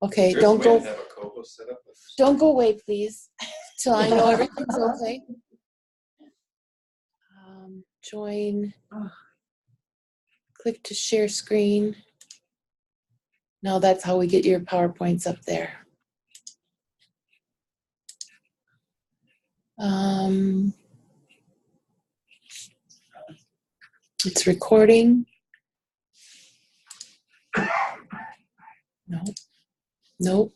Okay, There's a don't way go. to have a co-host set up. Don't go away, please, till I know everything's okay. Join. Click to share screen. No, that's how we get your PowerPoints up there. It's recording. Nope.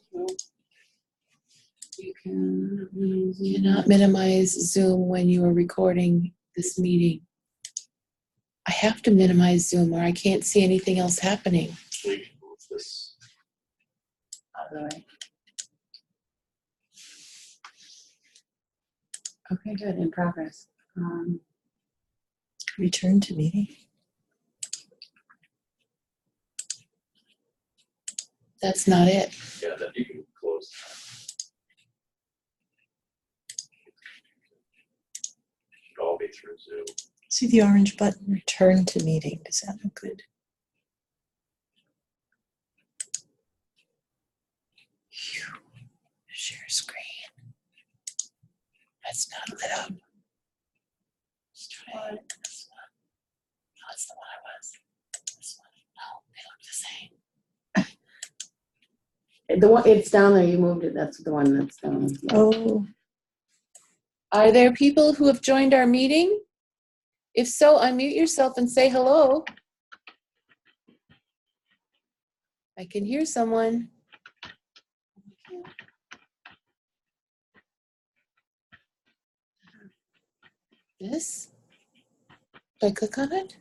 You cannot minimize Zoom when you are recording this meeting. I have to minimize Zoom or I can't see anything else happening. We can move this. Out of the way. Okay, good, in progress. Return to meeting. That's not it. Yeah, then you can close. Should all be through Zoom. See the orange button, return to meeting. Does that look good? Share screen. That's not lit up. Let's try this one. No, that's the one I was. This one. No, they look the same. The one, it's down there, you moved it, that's the one that's down. Yeah. Oh, Are there people who have joined our meeting? If so, unmute yourself and say hello. I can hear someone. This? Do I click on it?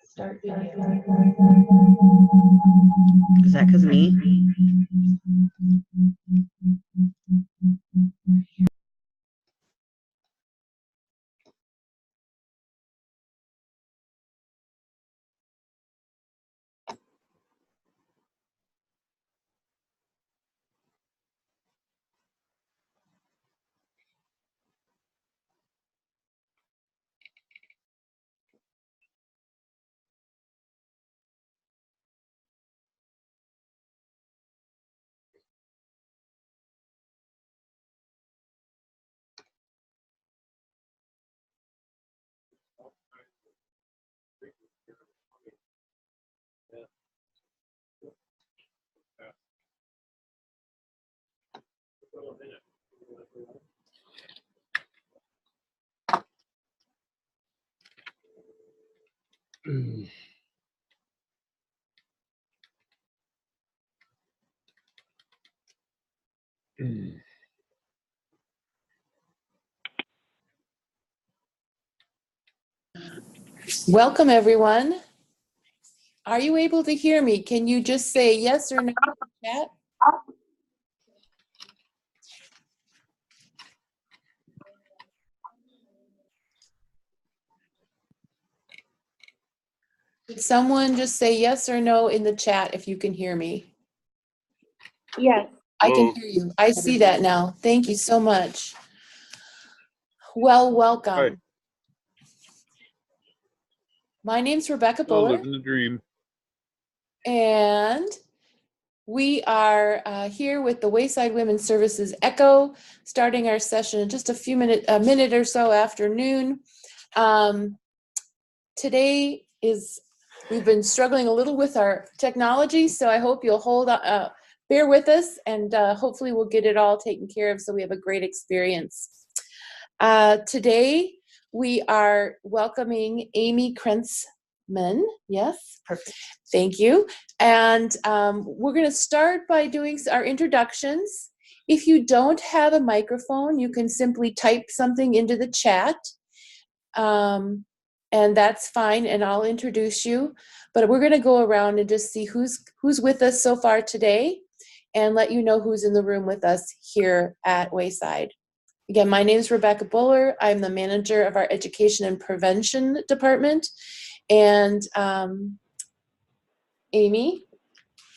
Start video. Is that because of me? Welcome, everyone. Are you able to hear me? Can you just say yes or no in the chat? Could someone just say yes or no in the chat if you can hear me? Yes. I can hear you. I see that now. Thank you so much. Well, welcome. Hi. My name's Rebecca Still Buller, living the dream. and we are here with the Wayside Women's Services Echo, starting our session in just a minute or so after noon. Today we've been struggling a little with our technology, so I hope you'll bear with us, and hopefully we'll get it all taken care of so we have a great experience. Today we are welcoming Amy Krentzman. Yes, perfect. Thank you. And we're going to start by doing our introductions. If you don't have a microphone, you can simply type something into the chat. And that's fine, and I'll introduce you. But we're going to go around and just see who's with us so far today and let you know who's in the room with us here at Wayside. Again, my name is Rebecca Buller. I'm the manager of our Education and Prevention Department. And Amy?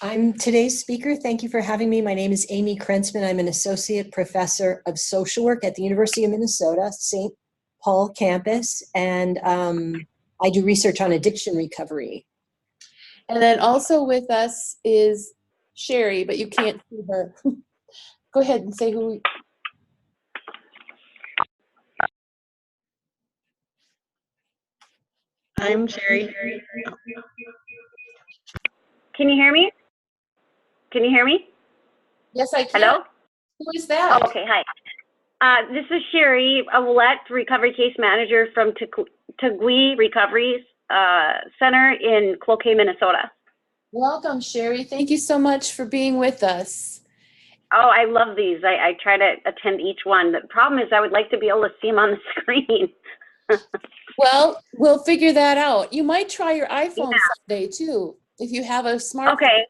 I'm today's speaker. Thank you for having me. My name is Amy Krentzman. I'm an associate professor of social work at the University of Minnesota, St. Paul campus, and I do research on addiction recovery. And then also with us is Sherry, but you can't see her. Go ahead and say who. I'm Sherry. Can you hear me? Can you hear me? Yes, I can. Hello? Who is that? Oh, okay, hi. This is Sherry Willette, recovery case manager from Tagui Recovery Center in Cloquet, Minnesota. Welcome, Sherry. Thank you so much for being with us. Oh, I love these. I try to attend each one. The problem is I would like to be able to see them on the screen. Well, we'll figure that out. You might try your iPhone someday too, if you have a smartphone. Okay.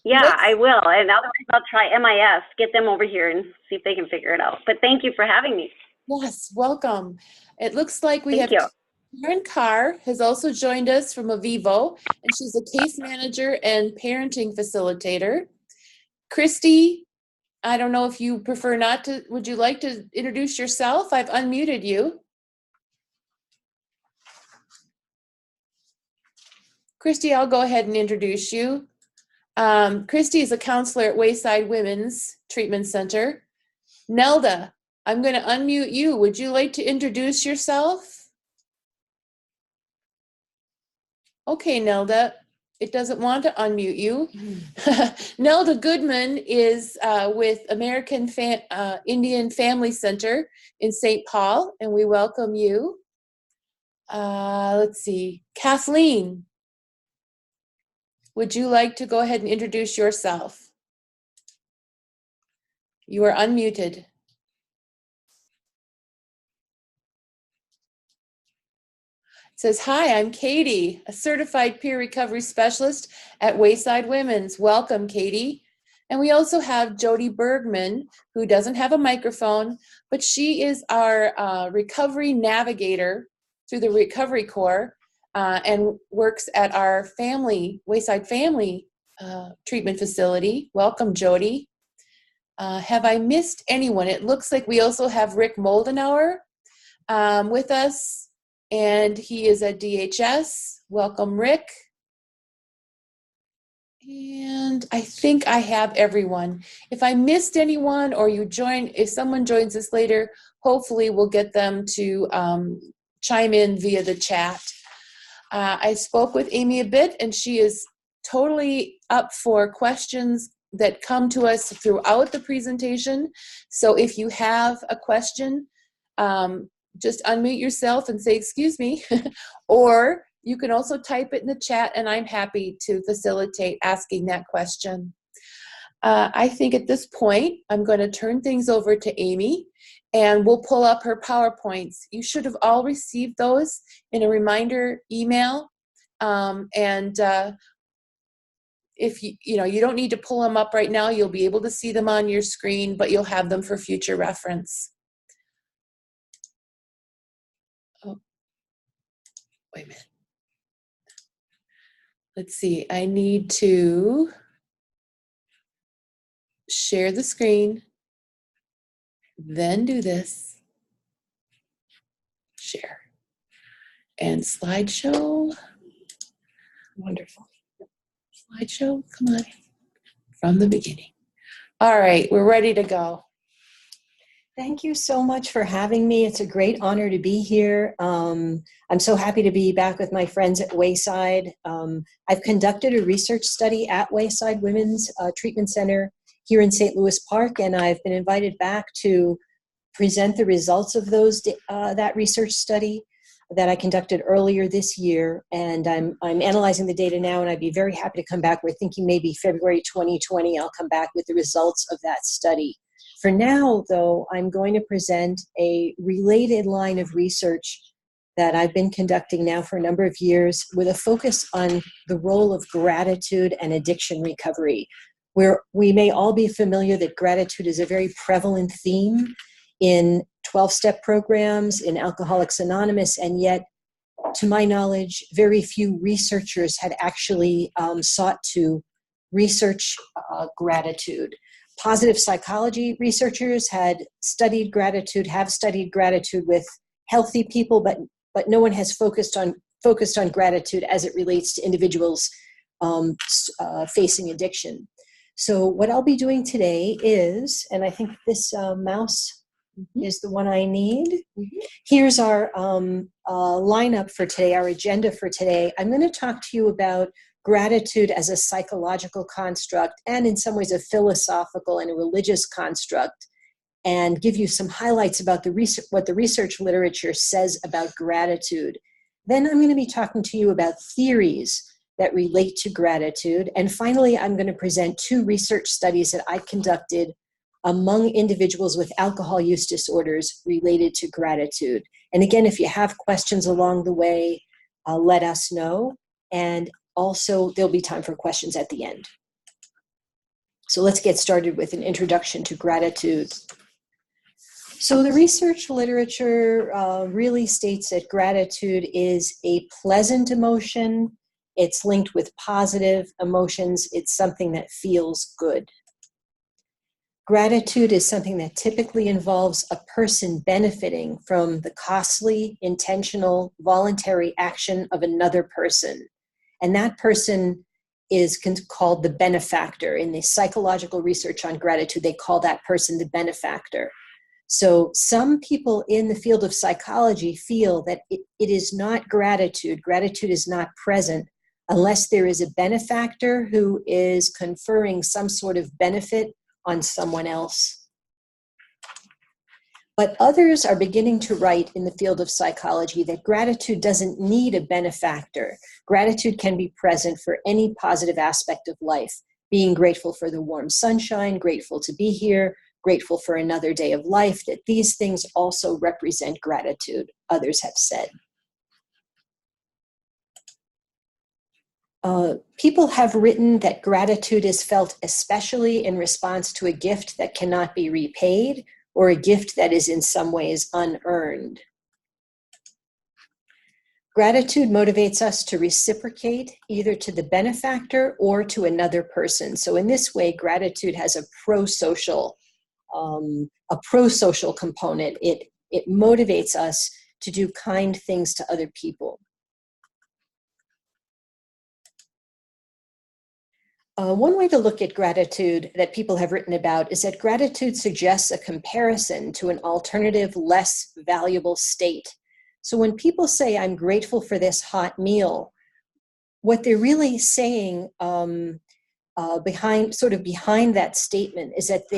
Yeah, I will. And otherwise I'll try MIS, get them over here and see if they can figure it out. But thank you for having me. Yes, welcome. It looks like we Thank have you. Karen Carr has also joined us from Avivo, and she's a case manager and parenting facilitator. Christy, I don't know if you prefer not to, would you like to introduce yourself? I've unmuted you. Christy, I'll go ahead and introduce you. Christy is a counselor at Wayside Women's Treatment Center. Nelda, I'm going to unmute you. Would you like to introduce yourself? Okay, Nelda, it doesn't want to unmute you. Nelda Goodman is with American Indian Family Center in St. Paul, and we welcome you. Let's see, Kathleen, would you like to go ahead and introduce yourself? You are unmuted. It says, hi, I'm Katie, a certified peer recovery specialist at Wayside Women's. Welcome, Katie. And we also have Jody Bergman, who doesn't have a microphone, but she is our recovery navigator through the Recovery Corps and works at our Wayside Family Treatment Facility. Welcome, Jody. Have I missed anyone? It looks like we also have Rick Moldenauer with us, and he is at DHS. Welcome, Rick. And I think I have everyone. If I missed anyone or if someone joins us later, hopefully we'll get them to chime in via the chat. I spoke with Amy a bit, and she is totally up for questions that come to us throughout the presentation. So if you have a question, just unmute yourself and say, excuse me, or you can also type it in the chat, and I'm happy to facilitate asking that question. I think at this point, I'm going to turn things over to Amy, and we'll pull up her PowerPoints. You should have all received those in a reminder email. If you don't need to pull them up right now, you'll be able to see them on your screen, but you'll have them for future reference. Oh, wait a minute. Let's see, I need to share the screen, then do this, share, and slideshow. Wonderful. Slideshow, come on, from the beginning. All right, we're ready to go. Thank you so much for having me. It's a great honor to be here. I'm so happy to be back with my friends at Wayside. I've conducted a research study at Wayside Women's Treatment Center here in St. Louis Park, and I've been invited back to present the results of that research study that I conducted earlier this year. And I'm analyzing the data now, and I'd be very happy to come back. We're thinking maybe February 2020, I'll come back with the results of that study. For now, though, I'm going to present a related line of research that I've been conducting now for a number of years with a focus on the role of gratitude and addiction recovery, where we may all be familiar that gratitude is a very prevalent theme in 12-step programs, in Alcoholics Anonymous, and yet, to my knowledge, very few researchers had actually sought to research gratitude. Positive psychology researchers have studied gratitude with healthy people, but no one has focused on gratitude as it relates to individuals facing addiction. So what I'll be doing today is, and I think this mouse is the one I need. Here's our lineup for today, our agenda for today. I'm going to talk to you about gratitude as a psychological construct and in some ways a philosophical and a religious construct, and give you some highlights about what the research literature says about gratitude. Then I'm going to be talking to you about theories that relate to gratitude. And finally, I'm going to present 2 research studies that I conducted among individuals with alcohol use disorders related to gratitude. And again, if you have questions along the way, let us know. And also, there'll be time for questions at the end. So let's get started with an introduction to gratitude. So the research literature really states that gratitude is a pleasant emotion. It's linked with positive emotions. It's something that feels good. Gratitude is something that typically involves a person benefiting from the costly, intentional, voluntary action of another person. And that person is called the benefactor. In the psychological research on gratitude, they call that person the benefactor. So some people in the field of psychology feel that it is not gratitude. Gratitude is not present unless there is a benefactor who is conferring some sort of benefit on someone else. But others are beginning to write in the field of psychology that gratitude doesn't need a benefactor. Gratitude can be present for any positive aspect of life. Being grateful for the warm sunshine, grateful to be here, grateful for another day of life, that these things also represent gratitude, others have said. People have written that gratitude is felt especially in response to a gift that cannot be repaid or a gift that is in some ways unearned. Gratitude motivates us to reciprocate either to the benefactor or to another person. So in this way, gratitude has a pro-social component. It motivates us to do kind things to other people. One way to look at gratitude that people have written about is that gratitude suggests a comparison to an alternative, less valuable state. So when people say, I'm grateful for this hot meal, what they're really saying behind that statement is that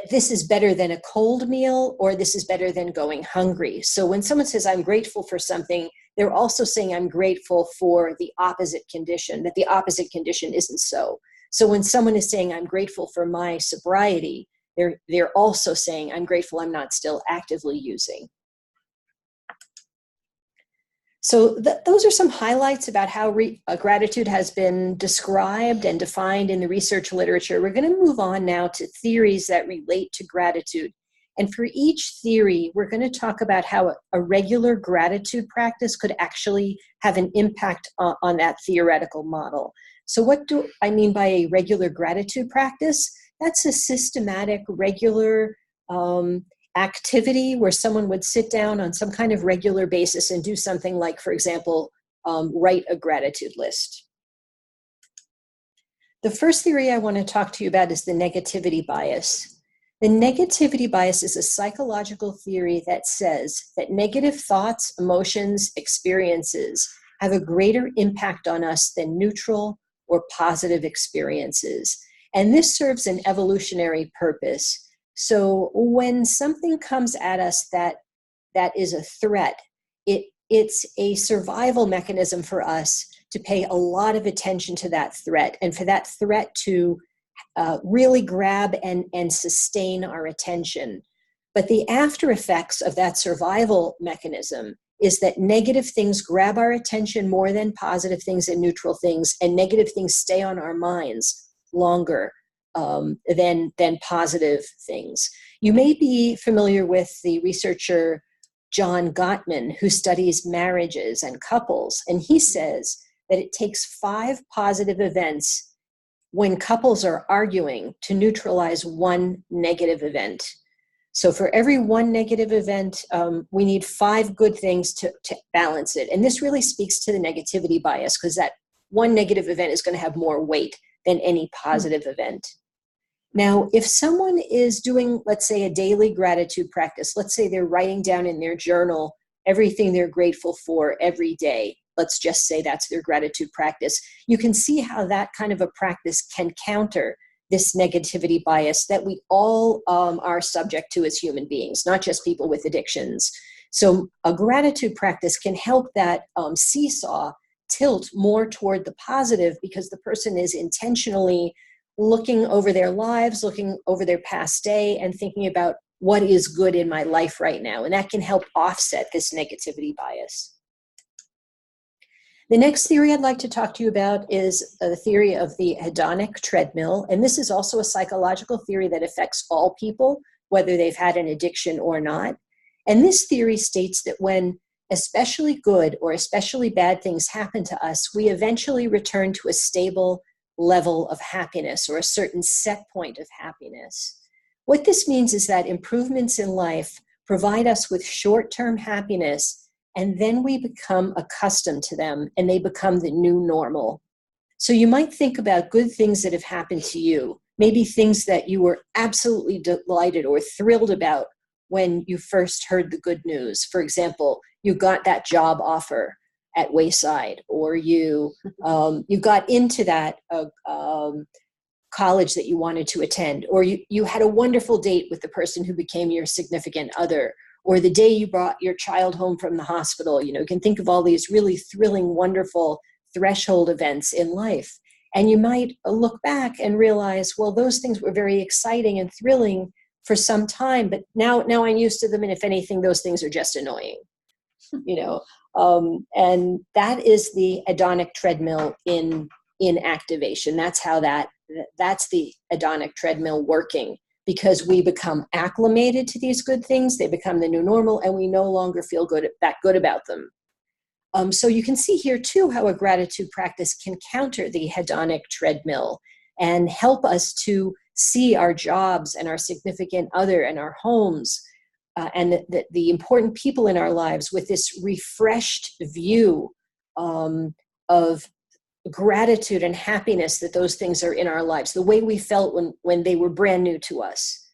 this is better than a cold meal, or this is better than going hungry. So when someone says, I'm grateful for something, they're also saying, I'm grateful for the opposite condition, that the opposite condition isn't so. So when someone is saying, I'm grateful for my sobriety, they're also saying, I'm grateful I'm not still actively using. So those are some highlights about how gratitude has been described and defined in the research literature. We're going to move on now to theories that relate to gratitude. And for each theory, we're going to talk about how a regular gratitude practice could actually have an impact on that theoretical model. So what do I mean by a regular gratitude practice? That's a systematic, regular activity where someone would sit down on some kind of regular basis and do something like, for example, write a gratitude list. The first theory I want to talk to you about is the negativity bias. The negativity bias is a psychological theory that says that negative thoughts, emotions, experiences have a greater impact on us than neutral or positive experiences. And this serves an evolutionary purpose. So when something comes at us that is a threat, it's a survival mechanism for us to pay a lot of attention to that threat, and for that threat to really grab and sustain our attention. But the after effects of that survival mechanism is that negative things grab our attention more than positive things and neutral things, and negative things stay on our minds longer than positive things. You may be familiar with the researcher John Gottman, who studies marriages and couples, and he says that it takes 5 positive events when couples are arguing to neutralize 1 negative event. So for every 1 negative event, we need 5 good things to balance it. And this really speaks to the negativity bias, because that 1 negative event is going to have more weight than any positive event. Now, if someone is doing, let's say, a daily gratitude practice, let's say they're writing down in their journal everything they're grateful for every day, let's just say that's their gratitude practice, you can see how that kind of a practice can counter this negativity bias that we all are subject to as human beings, not just people with addictions. So a gratitude practice can help that seesaw tilt more toward the positive, because the person is intentionally looking over their lives, looking over their past day, and thinking about what is good in my life right now. And that can help offset this negativity bias. The next theory I'd like to talk to you about is the theory of the hedonic treadmill. And this is also a psychological theory that affects all people, whether they've had an addiction or not. And this theory states that when especially good or especially bad things happen to us, we eventually return to a stable level of happiness, or a certain set point of happiness. What this means is that improvements in life provide us with short-term happiness, and then we become accustomed to them, and they become the new normal. So you might think about good things that have happened to you, maybe things that you were absolutely delighted or thrilled about when you first heard the good news. For example, you got that job offer at Wayside, or you got into that college that you wanted to attend, or you had a wonderful date with the person who became your significant other, or the day you brought your child home from the hospital. You can think of all these really thrilling, wonderful threshold events in life. And you might look back and realize, well, those things were very exciting and thrilling for some time, but now I'm used to them, and if anything, those things are just annoying. And that is the hedonic treadmill in activation. That's the hedonic treadmill working, because we become acclimated to these good things. They become the new normal, and we no longer feel that good about them. So you can see here too how a gratitude practice can counter the hedonic treadmill and help us to see our jobs and our significant other and our homes and the important people in our lives with this refreshed view of gratitude and happiness that those things are in our lives, the way we felt when they were brand new to us.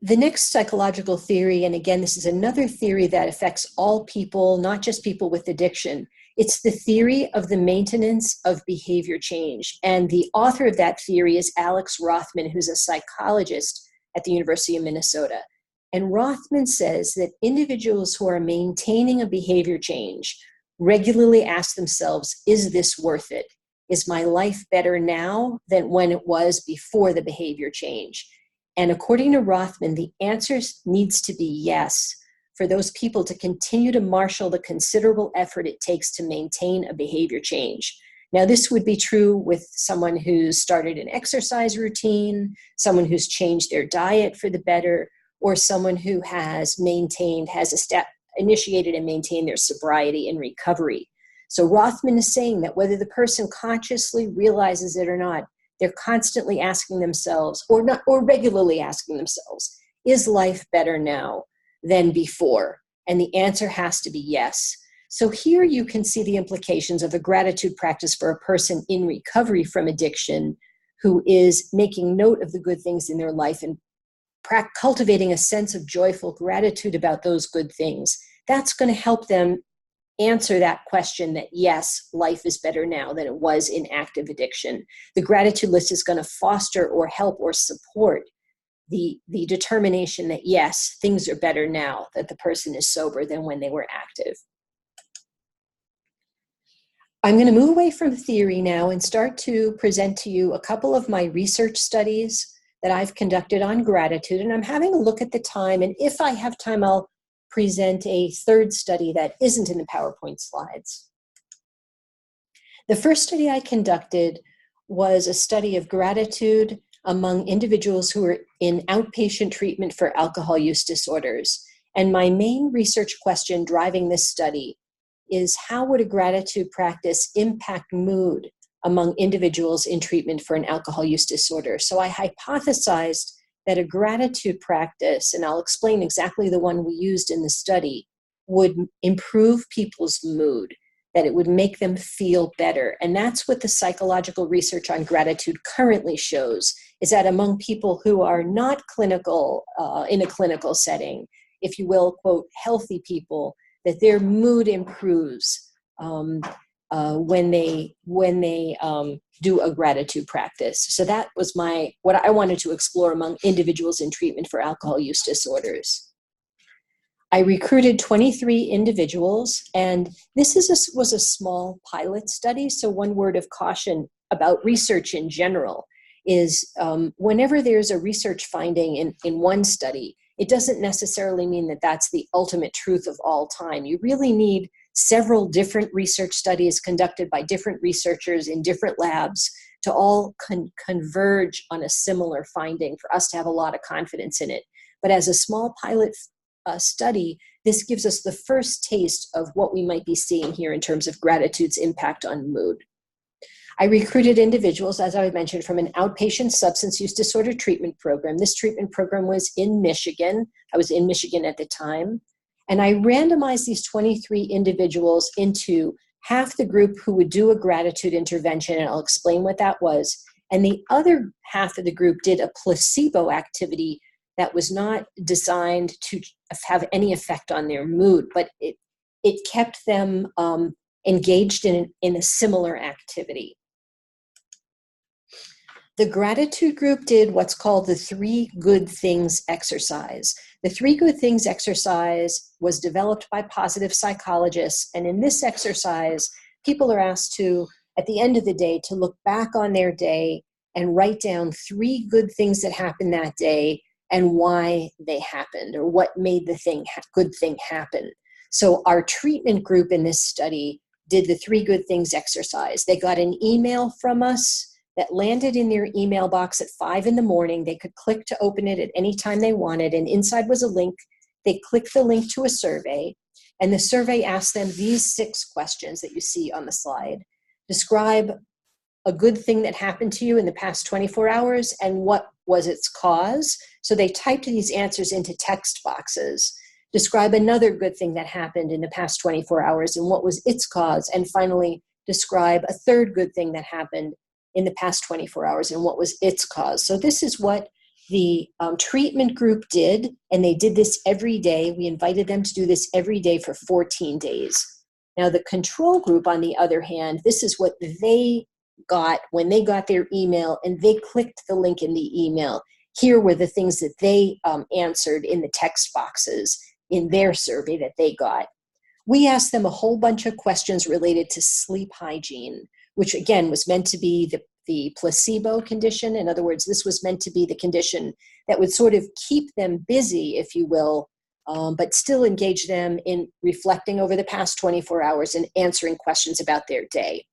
The next psychological theory, and again, this is another theory that affects all people, not just people with addiction. It's the theory of the maintenance of behavior change. And the author of that theory is Alex Rothman, who's a psychologist at the University of Minnesota. And Rothman says that individuals who are maintaining a behavior change regularly ask themselves, is this worth it? is my life better now than when it was before the behavior change? And according to Rothman, the answer needs to be yes, for those people to continue to marshal the considerable effort it takes to maintain a behavior change. Now, this would be true with someone who's started an exercise routine, someone who's changed their diet for the better, or someone who has initiated and maintained their sobriety and recovery. So Rothman is saying that whether the person consciously realizes it or not, they're constantly asking themselves, or regularly asking themselves, is life better now than before? And the answer has to be yes. So here you can see the implications of a gratitude practice for a person in recovery from addiction who is making note of the good things in their life and cultivating a sense of joyful gratitude about those good things. That's going to help them answer that question that, yes, life is better now than it was in active addiction. The gratitude list is going to foster or help or support the determination that, yes, things are better now that the person is sober than when they were active. I'm going to move away from theory now and start to present to you a couple of my research studies that I've conducted on gratitude. And I'm having a look at the time. And if I have time, I'll present a third study that isn't in the PowerPoint slides. The first study I conducted was a study of gratitude among individuals who were in outpatient treatment for alcohol use disorders. And my main research question driving this study is, how would a gratitude practice impact mood among individuals in treatment for an alcohol use disorder? So I hypothesized that a gratitude practice, and I'll explain exactly the one we used in the study, would improve people's mood, that it would make them feel better. And that's what the psychological research on gratitude currently shows, is that among people who are not clinical, in a clinical setting, if you will, quote, healthy people, that their mood improves when they do a gratitude practice. So that was what I wanted to explore among individuals in treatment for alcohol use disorders. I recruited 23 individuals, and this was a small pilot study. So one word of caution about research in general is whenever there's a research finding in one study, it doesn't necessarily mean that that's the ultimate truth of all time. You really need several different research studies conducted by different researchers in different labs to all converge on a similar finding for us to have a lot of confidence in it. But as a small pilot study, this gives us the first taste of what we might be seeing here in terms of gratitude's impact on mood. I recruited individuals, as I mentioned, from an outpatient substance use disorder treatment program. This treatment program was in Michigan. I was in Michigan at the time. And I randomized these 23 individuals into half the group who would do a gratitude intervention, and I'll explain what that was. And the other half of the group did a placebo activity that was not designed to have any effect on their mood, but it kept them engaged in a similar activity. The gratitude group did what's called the 3 good things exercise. The 3 good things exercise was developed by positive psychologists. And in this exercise, people are asked to, at the end of the day, to look back on their day and write down 3 good things that happened that day and why they happened, or what made the good thing happen. So our treatment group in this study did the 3 good things exercise. They got an email from us that landed in their email box at 5 in the morning. They could click to open it at any time they wanted, and inside was a link. They clicked the link to a survey, and the survey asked them these 6 questions that you see on the slide. Describe a good thing that happened to you in the past 24 hours, and what was its cause? So they typed these answers into text boxes. Describe another good thing that happened in the past 24 hours, and what was its cause? And finally, describe a third good thing that happened in the past 24 hours, and what was its cause. So this is what the treatment group did, and they did this every day. We invited them to do this every day for 14 days. Now the control group, on the other hand, this is what they got when they got their email and they clicked the link in the email. Here were the things that they answered in the text boxes in their survey that they got. We asked them a whole bunch of questions related to sleep hygiene. which again was meant to be the placebo condition. In other words, this was meant to be the condition that would sort of keep them busy, if you will, but still engage them in reflecting over the past 24 hours and answering questions about their day.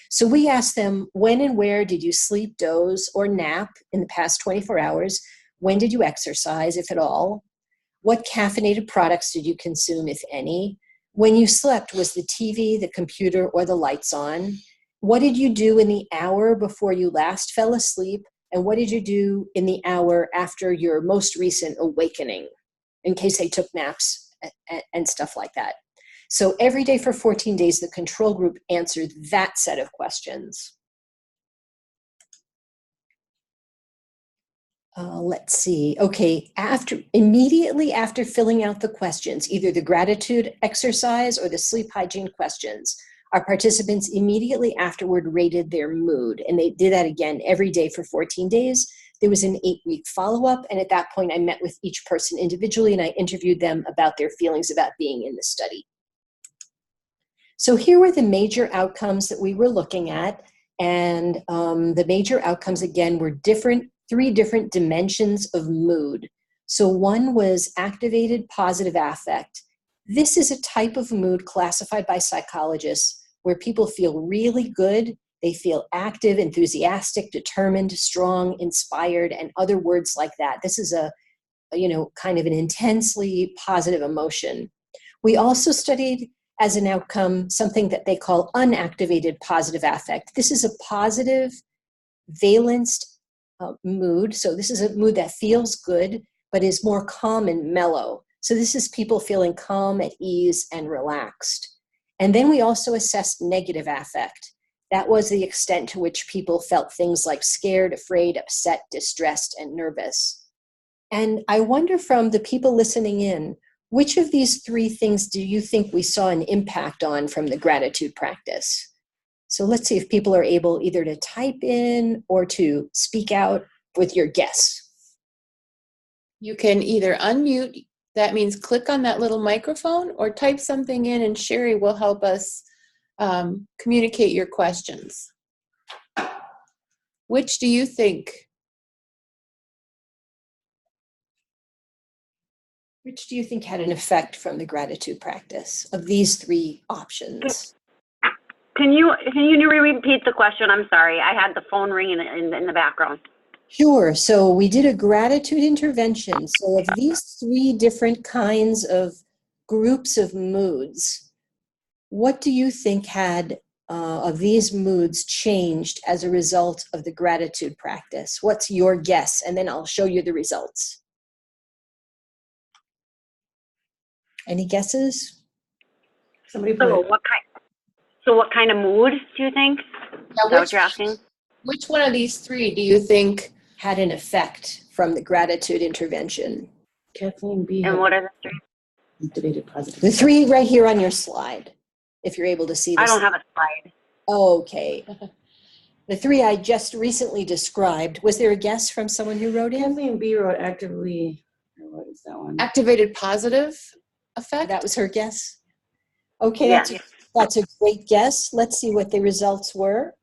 So we asked them, when and where did you sleep, doze, or nap in the past 24 hours? When did you exercise, if at all? What caffeinated products did you consume, if any? When you slept, was the TV, the computer, or the lights on? What did you do in the hour before you last fell asleep? And what did you do in the hour after your most recent awakening, in case they took naps and stuff like that? So every day for 14 days, the control group answered that set of questions. Let's see. Okay, immediately after filling out the questions, either the gratitude exercise or the sleep hygiene questions, our participants immediately afterward rated their mood. And they did that again every day for 14 days. There was an 8-week follow-up. And at that point, I met with each person individually and I interviewed them about their feelings about being in the study. So here were the major outcomes that we were looking at. And the major outcomes, again, were three different dimensions of mood. So one was activated positive affect. This is a type of mood classified by psychologists where people feel really good. They feel active, enthusiastic, determined, strong, inspired, and other words like that. This is a kind of an intensely positive emotion. We also studied as an outcome something that they call unactivated positive affect. This is a positive valenced mood. So this is a mood that feels good, but is more calm and mellow. So this is people feeling calm, at ease, and relaxed. And then we also assessed negative affect. That was the extent to which people felt things like scared, afraid, upset, distressed, and nervous. And I wonder, from the people listening in, which of these three things do you think we saw an impact on from the gratitude practice? So let's see if people are able either to type in or to speak out with your guess. You can either unmute, that means click on that little microphone, or type something in and Sherry will help us communicate your questions. Which do you think? Which do you think had an effect from the gratitude practice of these three options? Can you repeat the question? I'm sorry. I had the phone ringing in the background. Sure. So we did a gratitude intervention. So of these three different kinds of groups of moods, what do you think had of these moods changed as a result of the gratitude practice? What's your guess? And then I'll show you the results. Any guesses? Somebody So put, what kind of mood do you think? Is that what you're asking? Which one of these three do you think Had an effect from the gratitude intervention? Kathleen B. And what are the three? activated positive. The three right here on your slide, if you're able to see this. I don't have a slide. Okay. The three I just recently described. Was there a guess from someone who wrote in? Kathleen B. wrote actively, or what is that one? activated positive effect? That was her guess? Okay, Yeah. that's a great guess. Let's see what the results were.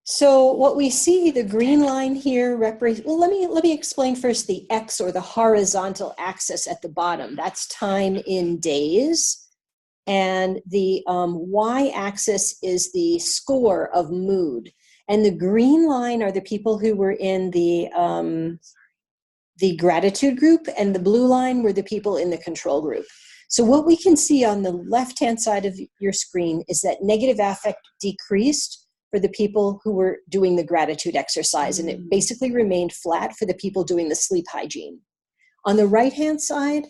So what we see, the green line here represents, well, let me explain first the X, or the horizontal axis at the bottom. That's time in days. And the Y axis is the score of mood. And the green line are the people who were in the gratitude group, and the blue line were the people in the control group. So what we can see on the left-hand side of your screen is that negative affect decreased for the people who were doing the gratitude exercise, and it basically remained flat for the people doing the sleep hygiene. On the right-hand side,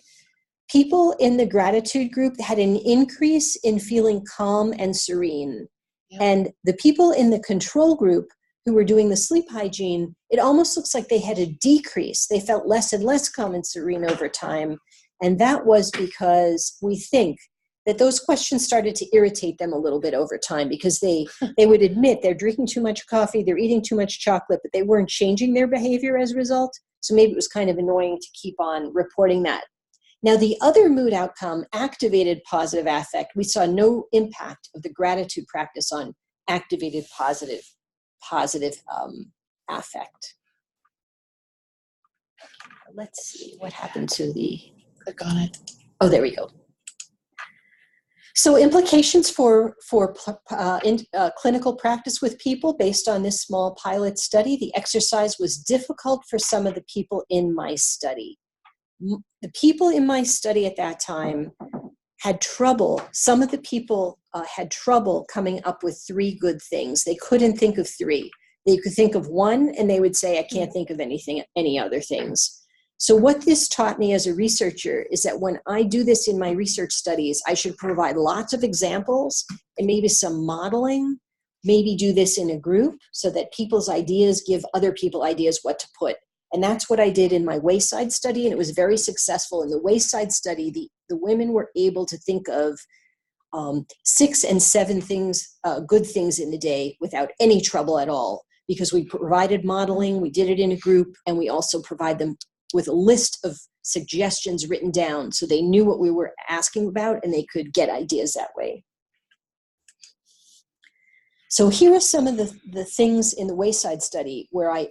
people in the gratitude group had an increase in feeling calm and serene. Yep. And the people in the control group who were doing the sleep hygiene, it almost looks like they had a decrease. They felt less and less calm and serene over time. And that was because we think that those questions started to irritate them a little bit over time, because they would admit they're drinking too much coffee, they're eating too much chocolate, but they weren't changing their behavior as a result. So maybe it was kind of annoying to keep on reporting that. Now, the other mood outcome, activated positive affect, we saw no impact of the gratitude practice on activated positive affect. Let's see what happened to the, Click on it. oh, there we go. So implications for clinical practice with people based on this small pilot study. The exercise was difficult for some of the people in my study. The people in my study at that time had trouble, some of the people had trouble coming up with 3 good things. They couldn't think of 3. They could think of 1 and they would say, I can't think of any other things. So what this taught me as a researcher is that when I do this in my research studies, I should provide lots of examples and maybe some modeling, maybe do this in a group so that people's ideas give other people ideas what to put. And that's what I did in my Wayside study, and it was very successful. In the Wayside study, the women were able to think of 6 and 7 things, good things in the day without any trouble at all, because we provided modeling, we did it in a group, and we also provide them with a list of suggestions written down so they knew what we were asking about and they could get ideas that way. So here are some of the things in the Wayside study where I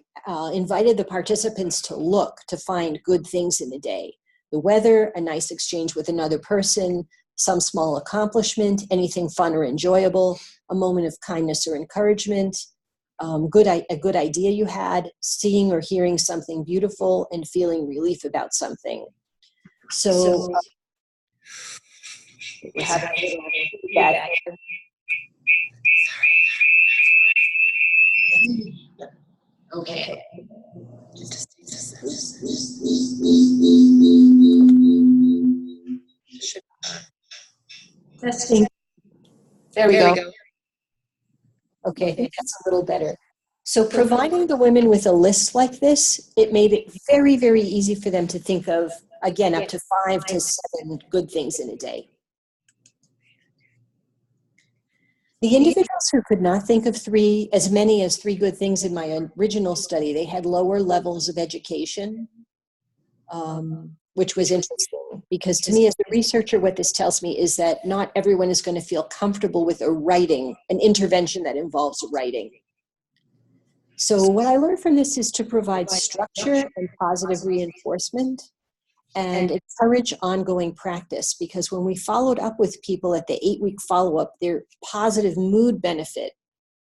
invited the participants to look to find good things in the day. The weather, a nice exchange with another person, some small accomplishment, anything fun or enjoyable, a moment of kindness or encouragement, a good idea you had, seeing or hearing something beautiful, and feeling relief about something. So we have a little feedback. Okay. Testing. There we go. Okay, I think that's a little better. So providing the women with a list like this, it made it very, very easy for them to think of, again, up to 5 to 7 good things in a day. The individuals who could not think of as many as 3 good things in my original study, they had lower levels of education, which was interesting, because to me as a researcher, what this tells me is that not everyone is going to feel comfortable with an intervention that involves writing. So what I learned from this is to provide structure and positive reinforcement and encourage ongoing practice, because when we followed up with people at the 8-week follow-up, their positive mood benefit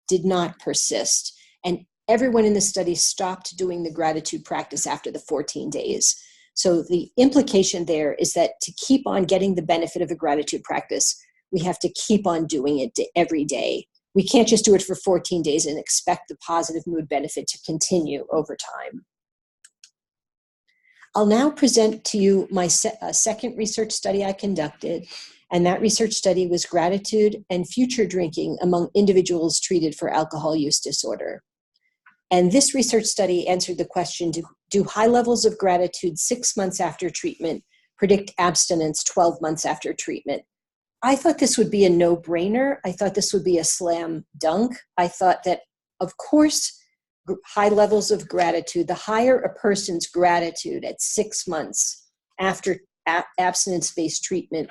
did not persist. And everyone in the study stopped doing the gratitude practice after the 14 days. So the implication there is that to keep on getting the benefit of a gratitude practice, we have to keep on doing it every day. We can't just do it for 14 days and expect the positive mood benefit to continue over time. I'll now present to you my second research study I conducted, and that research study was gratitude and future drinking among individuals treated for alcohol use disorder. And this research study answered the question, do high levels of gratitude 6 months after treatment predict abstinence 12 months after treatment? I thought this would be a no-brainer. I thought this would be a slam dunk. I thought that, of course, high levels of gratitude, the higher a person's gratitude at 6 months after abstinence-based treatment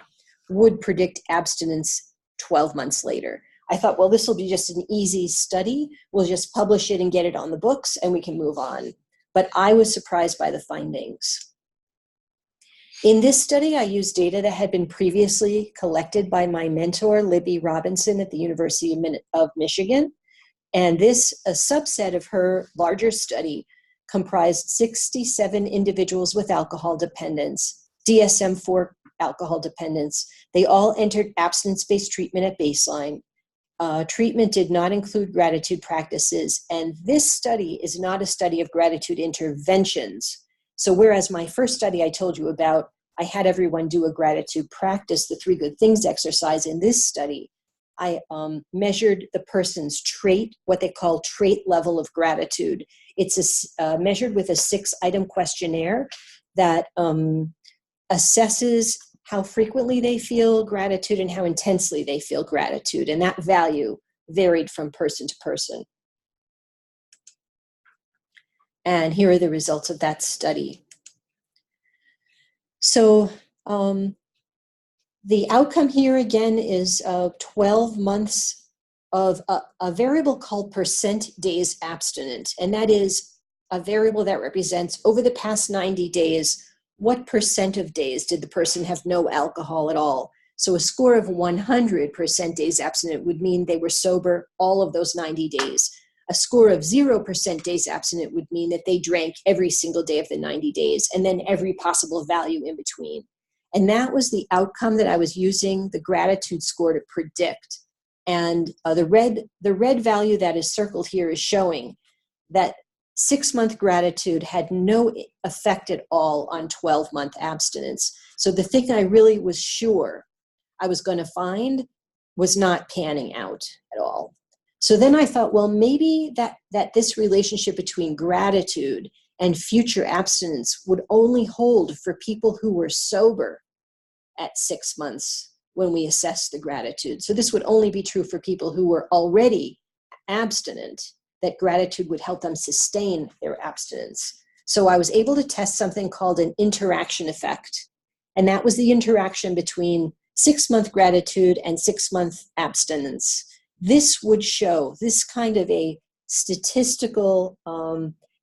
would predict abstinence 12 months later. I thought, well, this will be just an easy study. We'll just publish it and get it on the books and we can move on. But I was surprised by the findings. In this study, I used data that had been previously collected by my mentor, Libby Robinson at the University of Michigan. And this, a subset of her larger study, comprised 67 individuals with alcohol dependence, DSM-4 alcohol dependence. They all entered abstinence-based treatment at baseline. Treatment did not include gratitude practices, and this study is not a study of gratitude interventions. So whereas my first study I told you about, I had everyone do a gratitude practice, the 3 good things exercise. In this study, I measured the person's trait, what they call trait level of gratitude. It's measured with a 6-item questionnaire that assesses how frequently they feel gratitude and how intensely they feel gratitude. And that value varied from person to person. And here are the results of that study. So The outcome here again is 12 months of a variable called percent days abstinent. And that is a variable that represents over the past 90 days, what percent of days did the person have no alcohol at all? So a score of 100% days abstinent would mean they were sober all of those 90 days. A score of 0% days abstinent would mean that they drank every single day of the 90 days, and then every possible value in between. And that was the outcome that I was using the gratitude score to predict. And the red value that is circled here is showing that 6-month gratitude had no effect at all on 12-month abstinence. So the thing I really was sure I was going to find was not panning out at all. So then I thought, well, maybe that this relationship between gratitude and future abstinence would only hold for people who were sober at 6 months when we assess the gratitude. So this would only be true for people who were already abstinent, that gratitude would help them sustain their abstinence. So I was able to test something called an interaction effect. And that was the interaction between 6-month gratitude and 6-month abstinence. This would show this kind of a statistical,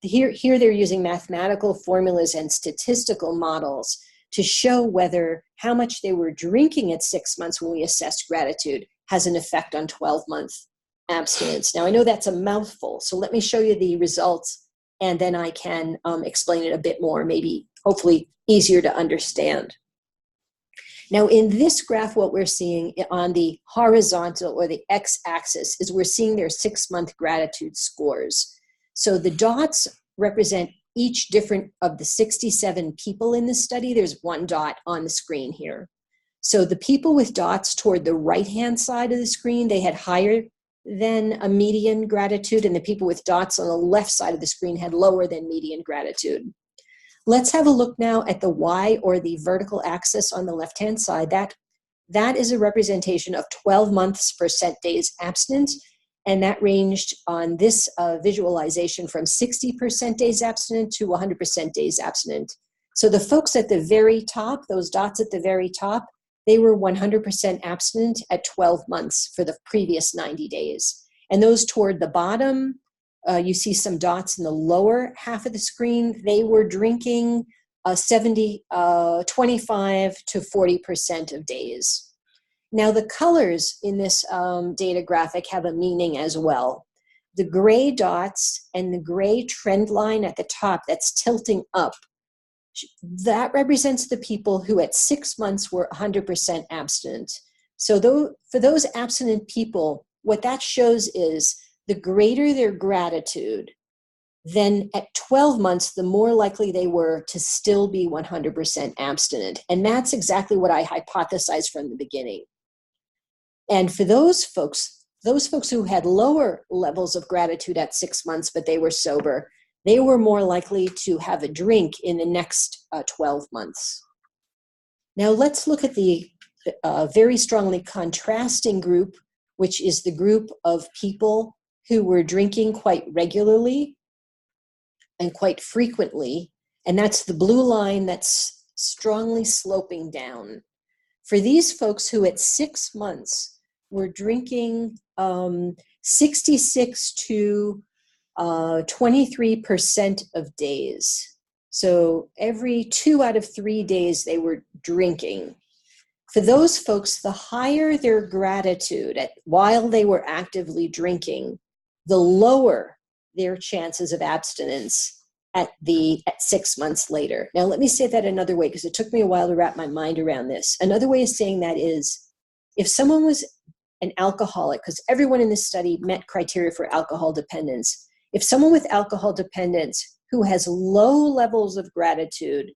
here they're using mathematical formulas and statistical models to show whether how much they were drinking at 6 months when we assessed gratitude has an effect on 12-month abstinence. Now, I know that's a mouthful, so let me show you the results, and then I can explain it a bit more, maybe hopefully easier to understand. Now, in this graph, what we're seeing on the horizontal or the x-axis is we're seeing their 6-month gratitude scores. So the dots represent each different of the 67 people in this study. There's one dot on the screen here. So the people with dots toward the right-hand side of the screen, they had higher than a median gratitude, and the people with dots on the left side of the screen had lower than median gratitude. Let's have a look now at the Y, or the vertical axis on the left-hand side. That is a representation of 12 months percent days abstinent, and that ranged on this visualization from 60% days abstinent to 100% days abstinent. So the folks at the very top, those dots at the very top, they were 100% abstinent at 12 months for the previous 90 days. And those toward the bottom, you see some dots in the lower half of the screen. They were drinking 25 to 40% of days. Now, the colors in this data graphic have a meaning as well. The gray dots and the gray trend line at the top that's tilting up, that represents the people who at 6 months were 100% abstinent. So for those abstinent people, what that shows is the greater their gratitude, then at 12 months, the more likely they were to still be 100% abstinent. And that's exactly what I hypothesized from the beginning. And for those folks who had lower levels of gratitude at 6 months, but they were sober, they were more likely to have a drink in the next 12 months. Now let's look at the very strongly contrasting group, which is the group of people who were drinking quite regularly and quite frequently. And that's the blue line that's strongly sloping down. For these folks who at 6 months were drinking 66 to 23% of days. So every 2 out of 3 days they were drinking. For those folks, the higher their gratitude while they were actively drinking, the lower their chances of abstinence at 6 months later. Now, let me say that another way, because it took me a while to wrap my mind around this. Another way of saying that is, if someone was an alcoholic, because everyone in this study met criteria for alcohol dependence, if someone with alcohol dependence who has low levels of gratitude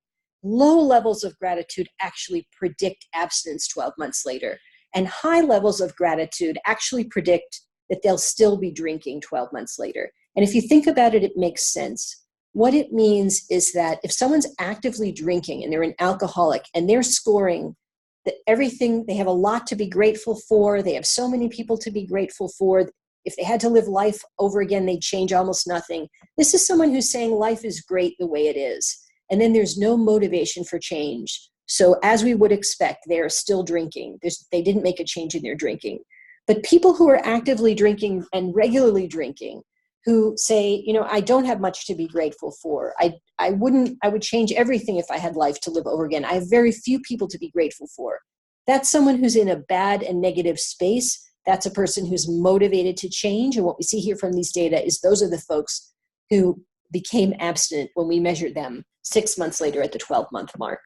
actually predict abstinence 12 months later, and high levels of gratitude actually predict that they'll still be drinking 12 months later. And if you think about it, it makes sense. What it means is that if someone's actively drinking and they're an alcoholic and they're scoring that everything, they have a lot to be grateful for, they have so many people to be grateful for, if they had to live life over again, they'd change almost nothing. This is someone who's saying life is great the way it is. And then there's no motivation for change. So as we would expect, they're still drinking. They didn't make a change in their drinking. But people who are actively drinking and regularly drinking, who say, I don't have much to be grateful for. I would change everything if I had life to live over again. I have very few people to be grateful for. That's someone who's in a bad and negative space. That's a person who's motivated to change. And what we see here from these data is those are the folks who became abstinent when we measured them 6 months later at the 12-month mark.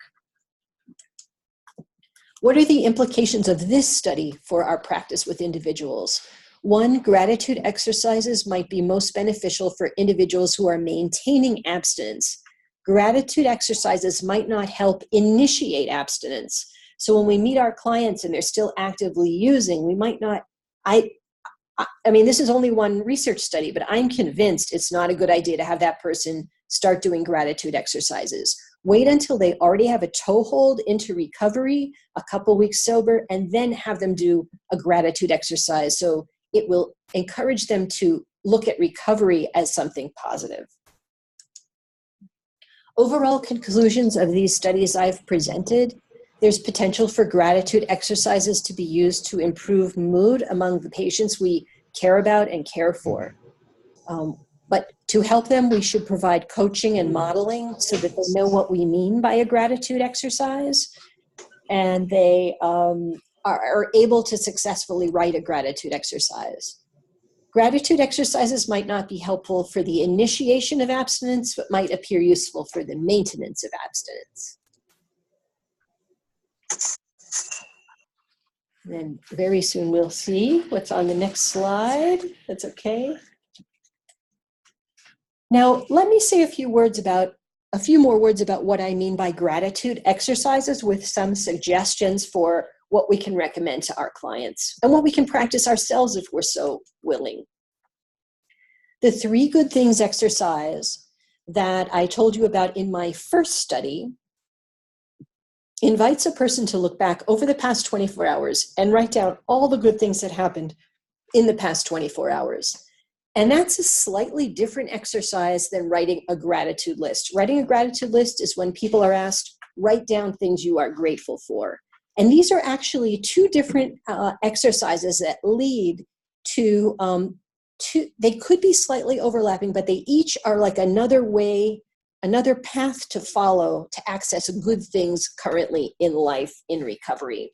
What are the implications of this study for our practice with individuals? One, gratitude exercises might be most beneficial for individuals who are maintaining abstinence. Gratitude exercises might not help initiate abstinence. So when we meet our clients and they're still actively using, we might not, I mean, this is only one research study, but I'm convinced it's not a good idea to have that person start doing gratitude exercises. Wait until they already have a toehold into recovery, a couple weeks sober, and then have them do a gratitude exercise. So it will encourage them to look at recovery as something positive. Overall conclusions of these studies I've presented: there's potential for gratitude exercises to be used to improve mood among the patients we care about and care for. But to help them, we should provide coaching and modeling so that they know what we mean by a gratitude exercise, and they are able to successfully write a gratitude exercise. Gratitude exercises might not be helpful for the initiation of abstinence, but might appear useful for the maintenance of abstinence. And then very soon we'll see what's on the next slide. That's okay. Now, let me say a few more words about what I mean by gratitude exercises, with some suggestions for what we can recommend to our clients and what we can practice ourselves if we're so willing. The 3 good things exercise that I told you about in my first study invites a person to look back over the past 24 hours and write down all the good things that happened in the past 24 hours. And that's a slightly different exercise than writing a gratitude list. Writing a gratitude list is when people are asked, write down things you are grateful for. And these are actually 2 different exercises that lead to, they could be slightly overlapping, but they each are like another path to follow to access good things currently in life in recovery.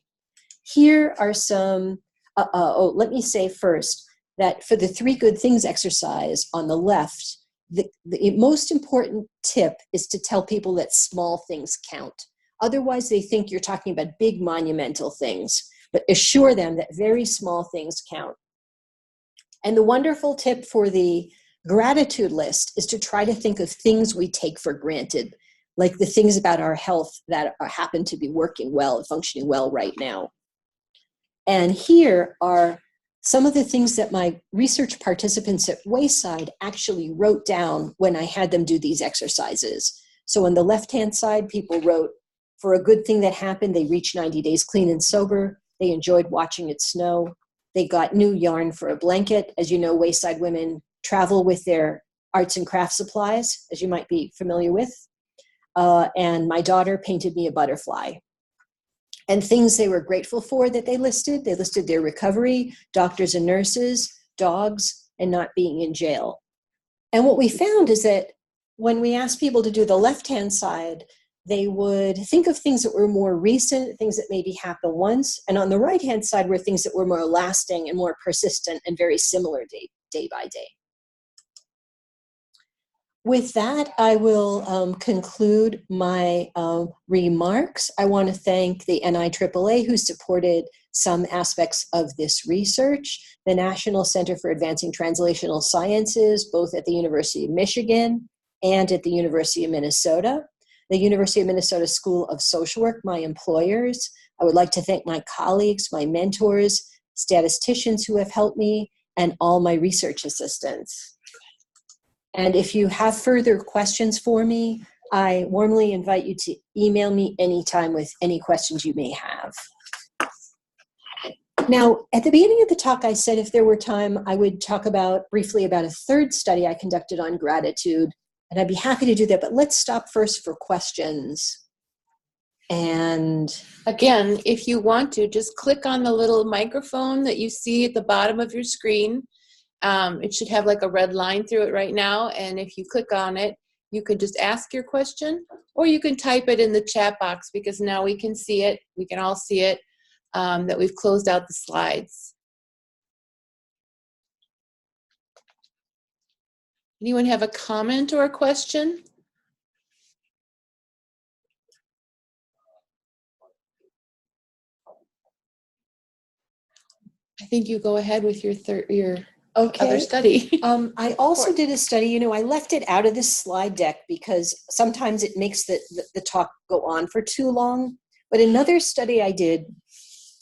Here are some, let me say first that for the 3 good things exercise on the left, the most important tip is to tell people that small things count. Otherwise, they think you're talking about big monumental things, but assure them that very small things count. And the wonderful tip for the gratitude list is to try to think of things we take for granted, like the things about our health that happen to be working well and functioning well right now. And here are some of the things that my research participants at Wayside actually wrote down when I had them do these exercises. So on the left-hand side, people wrote, for a good thing that happened, they reached 90 days clean and sober. They enjoyed watching it snow. They got new yarn for a blanket. As you know, Wayside women travel with their arts and crafts supplies, as you might be familiar with. And my daughter painted me a butterfly. And things they were grateful for that they listed their recovery, doctors and nurses, dogs, and not being in jail. And what we found is that when we asked people to do the left-hand side, they would think of things that were more recent, things that maybe happened once. And on the right-hand side were things that were more lasting and more persistent and very similar day by day. With that, I will conclude my remarks. I want to thank the NIAAA who supported some aspects of this research, the National Center for Advancing Translational Sciences, both at the University of Michigan and at the University of Minnesota, the University of Minnesota School of Social Work, my employers. I would like to thank my colleagues, my mentors, statisticians who have helped me, and all my research assistants. And if you have further questions for me, I warmly invite you to email me anytime with any questions you may have. Now, at the beginning of the talk, I said if there were time, I would talk briefly about a 3rd study I conducted on gratitude, and I'd be happy to do that, but let's stop first for questions And Again, if you want to, just click on the little microphone that you see at the bottom of your screen. It should have like a red line through it right now. And if you click on it, you can just ask your question, or you can type it in the chat box, because now we can see it. We can all see it, that we've closed out the slides. Anyone have a comment or a question? I think you go ahead with your other study. I also did a study, you know, I left it out of this slide deck because sometimes it makes the talk go on for too long. But another study I did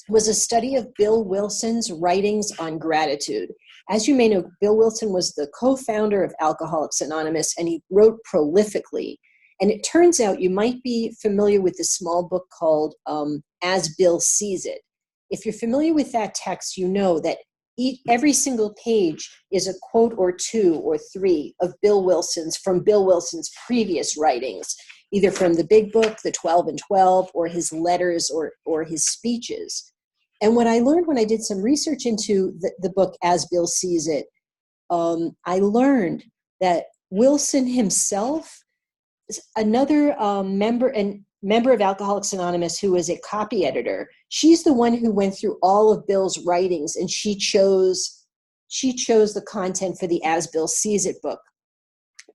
was a study of Bill Wilson's writings on gratitude. As you may know, Bill Wilson was the co-founder of Alcoholics Anonymous, and he wrote prolifically. And it turns out you might be familiar with the small book called As Bill Sees It. If you're familiar with that text, you know that every single page is a quote or two or three of from Bill Wilson's previous writings, either from the big book, the 12 and 12, or his letters or his speeches. And what I learned when I did some research into the book As Bill Sees It, I learned that Wilson himself, another member of Alcoholics Anonymous who was a copy editor, she's the one who went through all of Bill's writings, and she chose the content for the As Bill Sees It book.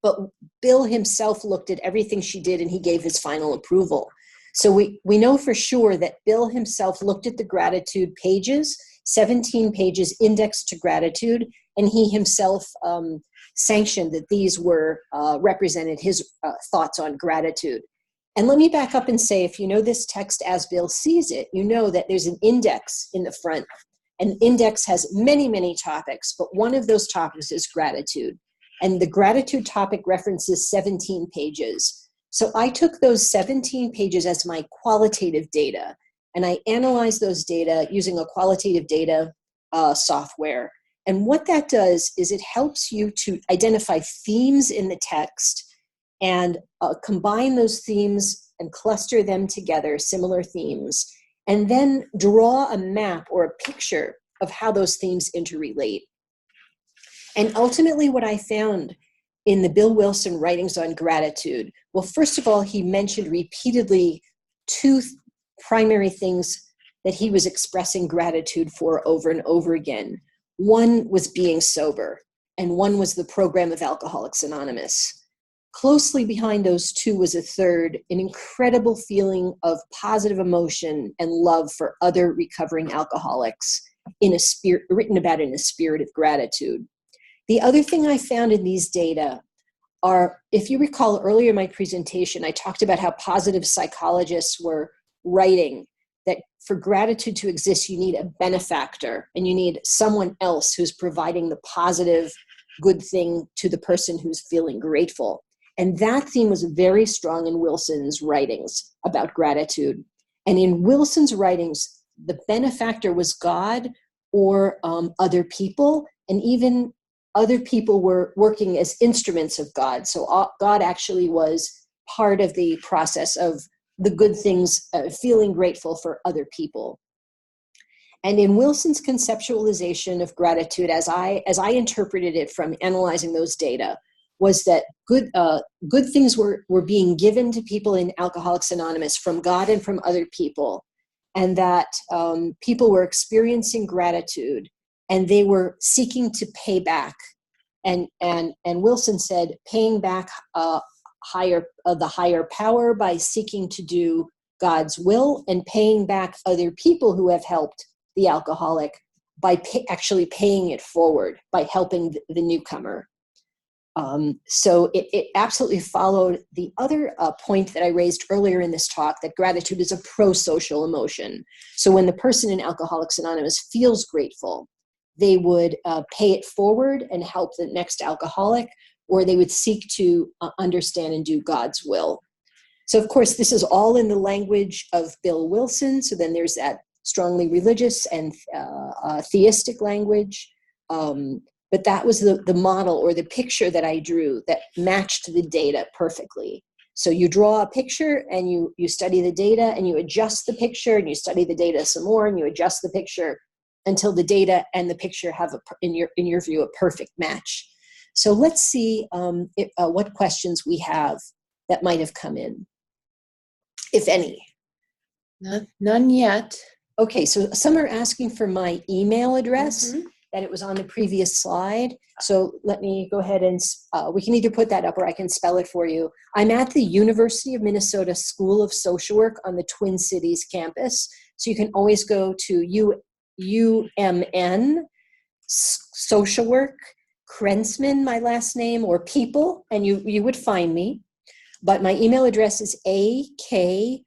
But Bill himself looked at everything she did, and he gave his final approval. So we know for sure that Bill himself looked at the gratitude pages, 17 pages indexed to gratitude, and he himself sanctioned that these were represented his thoughts on gratitude. And let me back up and say, if you know this text As Bill Sees It, you know that there's an index in the front. An index has many, many topics, but one of those topics is gratitude. And the gratitude topic references 17 pages. So I took those 17 pages as my qualitative data, and I analyzed those data using a qualitative data software. And what that does is it helps you to identify themes in the text and combine those themes and cluster them together, similar themes, and then draw a map or a picture of how those themes interrelate. And ultimately what I found in the Bill Wilson writings on gratitude, well, first of all, he mentioned repeatedly two primary things that he was expressing gratitude for over and over again. One was being sober, and one was the program of Alcoholics Anonymous. Closely behind those two was a third, an incredible feeling of positive emotion and love for other recovering alcoholics, written about in a spirit of gratitude. The other thing I found in these data are, if you recall earlier in my presentation, I talked about how positive psychologists were writing that for gratitude to exist, you need a benefactor, and you need someone else who's providing the positive, good thing to the person who's feeling grateful. And that theme was very strong in Wilson's writings about gratitude. And in Wilson's writings, the benefactor was God or other people, and even other people were working as instruments of God. So God actually was part of the process of the good things, feeling grateful for other people. And in Wilson's conceptualization of gratitude, as I interpreted it from analyzing those data, was that good things were being given to people in Alcoholics Anonymous from God and from other people, and that people were experiencing gratitude and they were seeking to pay back. And Wilson said, paying back the higher power by seeking to do God's will, and paying back other people who have helped the alcoholic by actually paying it forward, by helping the newcomer. So it absolutely followed the other point that I raised earlier in this talk, that gratitude is a pro-social emotion. So when the person in Alcoholics Anonymous feels grateful, they would pay it forward and help the next alcoholic, or they would seek to understand and do God's will. So of course, this is all in the language of Bill Wilson. So then there's that strongly religious and theistic language. But that was the model or the picture that I drew that matched the data perfectly. So you draw a picture and you study the data and you adjust the picture and you study the data some more and you adjust the picture until the data and the picture have, in your view, a perfect match. So let's see what questions we have that might have come in, if any. None yet. Okay, so some are asking for my email address, Mhm. that it was on the previous slide. So let me go ahead and, we can either put that up or I can spell it for you. I'm at the University of Minnesota School of Social Work on the Twin Cities campus. So you can always go to UMN, Social Work, Krensman, my last name, or People, and you would find me. But my email address is AKRE,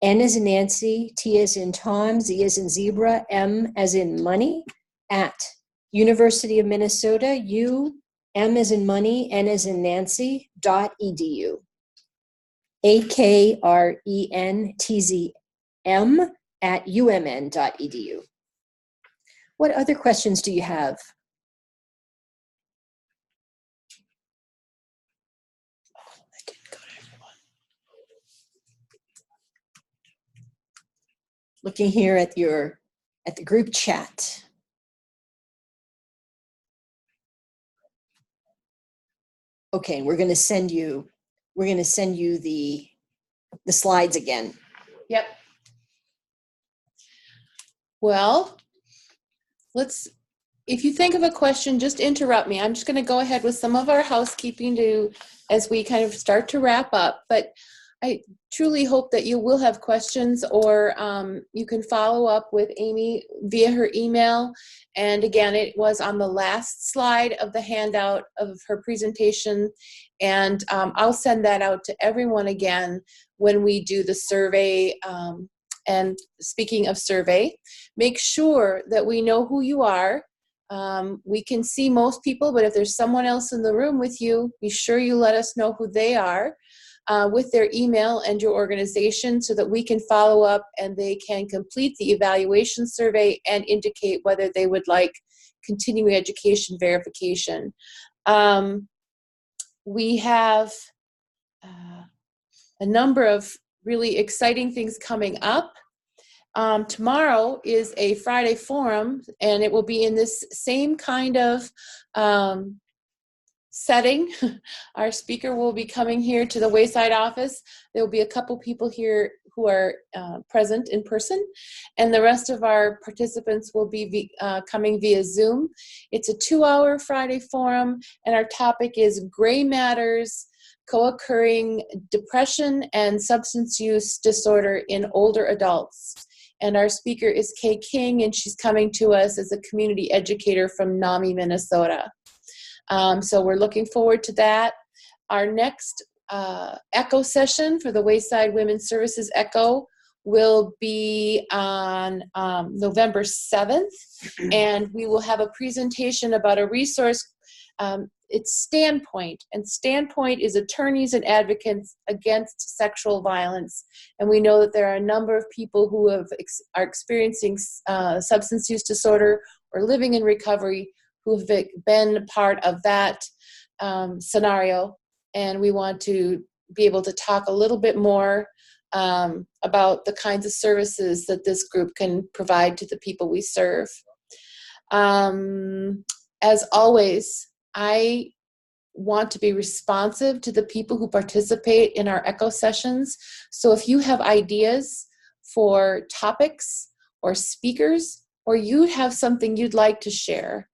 N as in Nancy, T as in Tom, Z as in zebra, M as in money, at University of Minnesota, U, M as in money, N as in Nancy, .edu. AKRENTZM at UMN.edu. What other questions do you have? I didn't go to everyone. Looking here at the group chat. Okay, we're going to send you the slides again. Yep. Well, if you think of a question, just interrupt me. I'm just going to go ahead with some of our housekeeping as we kind of start to wrap up. But I truly hope that you will have questions, or you can follow up with Amy via her email. And again, it was on the last slide of the handout of her presentation. And I'll send that out to everyone again when we do the survey. And speaking of survey, make sure that we know who you are. We can see most people, but if there's someone else in the room with you, be sure you let us know who they are with their email and your organization, so that we can follow up and they can complete the evaluation survey and indicate whether they would like continuing education verification. We have a number of really exciting things coming up. Tomorrow is a Friday forum, and it will be in this same kind of setting. Our speaker will be coming here to the Wayside office. There will be a couple people here who are present in person, and the rest of our participants will be coming via Zoom. It's a 2-hour Friday forum, and our topic is gray matters, co-occurring depression and substance use disorder in older adults. And our speaker is Kay King, and she's coming to us as a community educator from NAMI, Minnesota. So we're looking forward to that. Our next ECHO session for the Wayside Women's Services ECHO will be on November 7th, and we will have a presentation about a resource. It's Standpoint, and Standpoint is attorneys and advocates against sexual violence. And we know that there are a number of people who are experiencing substance use disorder or living in recovery who have been part of that scenario. And we want to be able to talk a little bit more about the kinds of services that this group can provide to the people we serve. As always, I want to be responsive to the people who participate in our ECHO sessions. So if you have ideas for topics or speakers, or you have something you'd like to share,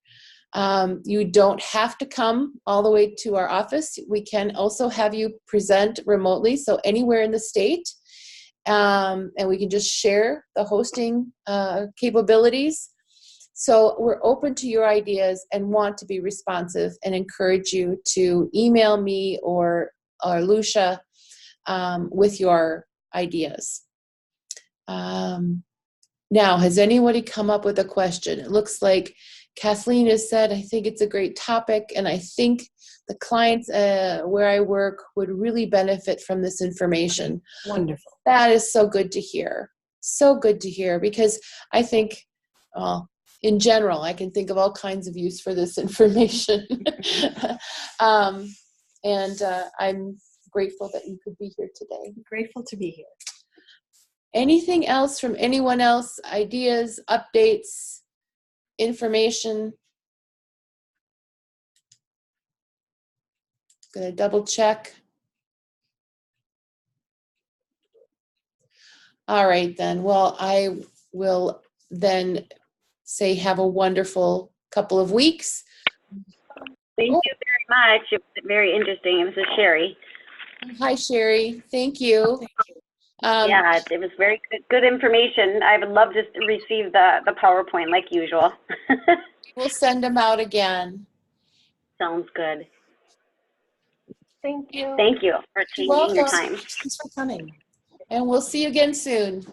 you don't have to come all the way to our office. We can also have you present remotely, so anywhere in the state, and we can just share the hosting capabilities. So we're open to your ideas and want to be responsive, and encourage you to email me or Lucia with your ideas. Now, has anybody come up with a question? It looks like Kathleen has said, I think it's a great topic, and I think the clients where I work would really benefit from this information. Wonderful. That is so good to hear. So good to hear, because I think, well, in general, I can think of all kinds of use for this information. And I'm grateful that you could be here today. Grateful to be here. Anything else from anyone else? Ideas, updates, information? Gonna double check. All right then. Well, I will then say have a wonderful couple of weeks. Thank Oh. you very much. It was very interesting. This is Sherry. Hi, Sherry. Thank you. Yeah, it was very good information. I would love to receive the PowerPoint like usual. We'll send them out again. Sounds good. Thank you. Thank you for taking your welcome. time. Thanks for coming. And we'll see you again soon.